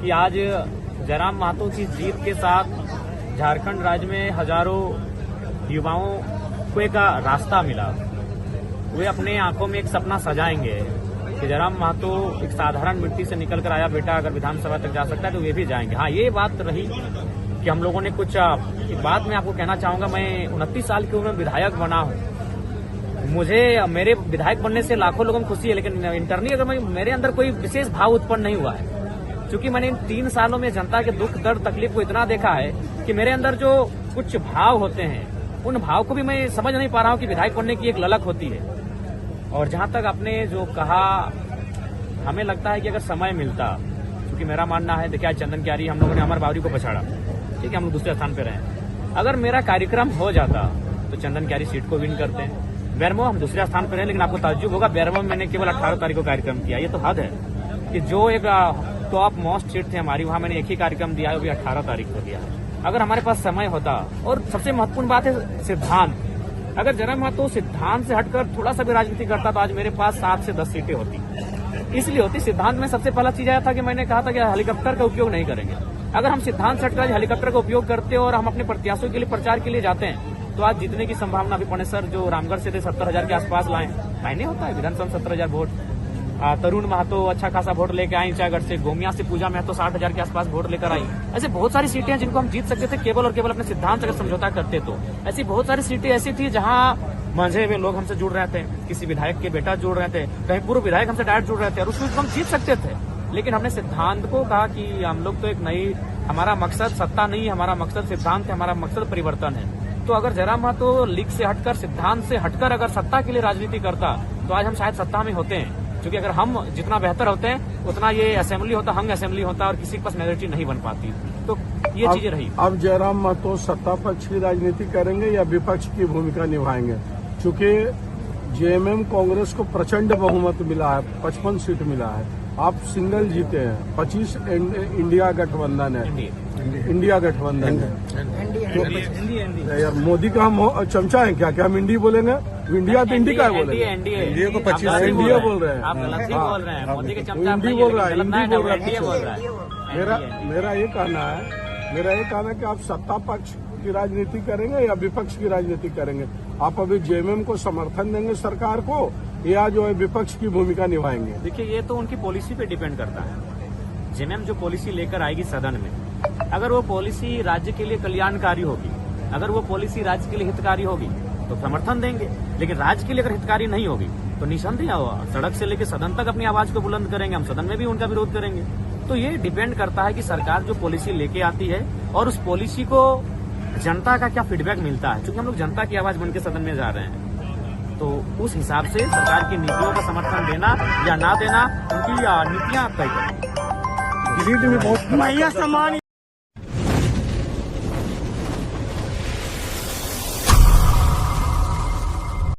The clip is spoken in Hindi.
कि आज जयराम महतो की जीत के साथ झारखंड राज्य में हजारों युवाओं को एक रास्ता मिला। वे अपने आंखों में एक सपना सजाएंगे कि जयराम महतो एक साधारण मिट्टी से निकल कर आया बेटा, अगर विधानसभा तक जा सकता है तो वे भी जाएंगे। हाँ, ये बात रही कि हम लोगों ने कुछ एक बात मैं आपको कहना चाहूंगा, मैं 29 साल की उम्र में विधायक बना हूँ। मुझे मेरे विधायक बनने से लाखों लोगों को खुशी है, लेकिन इंटरनली अगर मेरे अंदर कोई विशेष भाव उत्पन्न नहीं हुआ है, क्योंकि मैंने इन 3 सालों में जनता के दुख दर्द तकलीफ को इतना देखा है कि मेरे अंदर जो कुछ भाव होते हैं उन भाव को भी मैं समझ नहीं पा रहा हूँ कि विधायक बनने की एक ललक होती है। और जहां तक आपने जो कहा, हमें लगता है कि अगर समय मिलता, क्योंकि मेरा मानना है, देखिए आज चंदन क्यारी हम लोगों ने अमर बावरी को पछाड़ा, ठीक है, हम लोग दूसरे स्थान पे रहे। अगर मेरा कार्यक्रम हो जाता तो चंदन क्यारी सीट को विन करते हैं। बेरमो हम दूसरे स्थान पर रहे, लेकिन आपको ताज्जुब होगा, बेरमो में मैंने केवल 18 तारीख को कार्यक्रम किया। ये तो हद है कि जो एक टॉप मोस्ट सीट थी हमारी, वहां मैंने एक ही कार्यक्रम दिया है, वो भी 18 तारीख को दिया है। अगर हमारे पास समय होता, और सबसे महत्वपूर्ण बात है सिद्धांत, अगर जयराम महतो सिद्धांत से हटकर थोड़ा सा भी राजनीति करता तो आज मेरे पास 7 से 10 सीटें होती। इसलिए होती, सिद्धांत में सबसे पहला चीज आया था कि मैंने कहा था कि हेलीकॉप्टर का उपयोग नहीं करेंगे। अगर हम सिद्धांत से हटकर हेलीकॉप्टर का उपयोग करते और हम अपने प्रत्याशियों के लिए प्रचार के लिए जाते हैं तो आज जीतने की संभावना भी पड़े। सर जो रामगढ़ से थे 70,000 के आसपास लाए, मायने होता है विधानसभा 70,000 वोट। तरुण महतो अच्छा खासा वोट लेकर आई ईचागढ़ से, गोमिया से पूजा महतो 60,000 के आसपास वोट लेकर आई। ऐसे बहुत सारी सीटें हैं जिनको हम जीत सकते थे केवल और केवल अपने सिद्धांत अगर समझौता करते तो। ऐसी बहुत सारी सीटें ऐसी थी जहां मंझे हुए लोग हमसे जुड़ रहे थे, किसी विधायक के बेटा जुड़ रहे थे, कहीं पूर्व विधायक हमसे डायरेक्ट जुड़ रहे थे, और उसको हम जीत सकते थे। लेकिन हमने सिद्धांत को कहा कि हम लोग तो एक नई, हमारा मकसद सत्ता नहीं है, हमारा मकसद सिद्धांत है, हमारा मकसद परिवर्तन है। तो अगर जयराम महतो लीग से हटकर, सिद्धांत से हटकर अगर सत्ता के लिए राजनीति करता तो आज हम शायद सत्ता में होते हैं। क्योंकि अगर हम जितना बेहतर होते हैं उतना ये असेंबली होता, हंग असेंबली होता और किसी के पास मेजोरिटी नहीं बन पाती। तो ये चीजें रही। अब जयराम महतो सत्ता पक्ष की राजनीति करेंगे या विपक्ष की भूमिका निभाएंगे? चूंकि जेएमएम कांग्रेस को प्रचंड बहुमत मिला है, 55 सीट मिला है, आप सिंगल जीते हैं, 25 इंडिया गठबंधन है, इंडिया गठबंधन है। यार मोदी का हम चमचा है क्या? क्या हम इंडी बोलेंगे? इंडिया तो इंडी का बोलेंगे, एनडीए को 25 इंडिया बोल रहे हैं, आप गलत ही बोल रहे हैं। मोदी के चमचा इंडी बोल रहा है, इंडी बोल रहा है। मेरा ये कहना है कि आप सत्ता पक्ष की राजनीति करेंगे या विपक्ष की राजनीति करेंगे? आप अभी जेएमएम को समर्थन देंगे सरकार को या जो है विपक्ष की भूमिका निभाएंगे? देखिए, ये तो उनकी पॉलिसी पे डिपेंड करता है। जेएमएम जो पॉलिसी लेकर आएगी सदन में, अगर वो पॉलिसी राज्य के लिए कल्याणकारी होगी, अगर वो पॉलिसी राज्य के लिए हितकारी होगी तो समर्थन देंगे। लेकिन राज्य के लिए अगर हितकारी नहीं होगी तो निसंदेह सड़क से लेकर सदन तक अपनी आवाज को बुलंद करेंगे, हम सदन में भी उनका विरोध करेंगे। तो ये डिपेंड करता है कि सरकार जो पॉलिसी लेके आती है और उस पॉलिसी को जनता का क्या फीडबैक मिलता है। क्योंकि हम लोग जनता की आवाज बनकर सदन में जा रहे हैं, तो उस हिसाब से सरकार की नीतियों का समर्थन देना या ना देना उनकी नीतियां तय करेंगी। दिल्ली में बहुत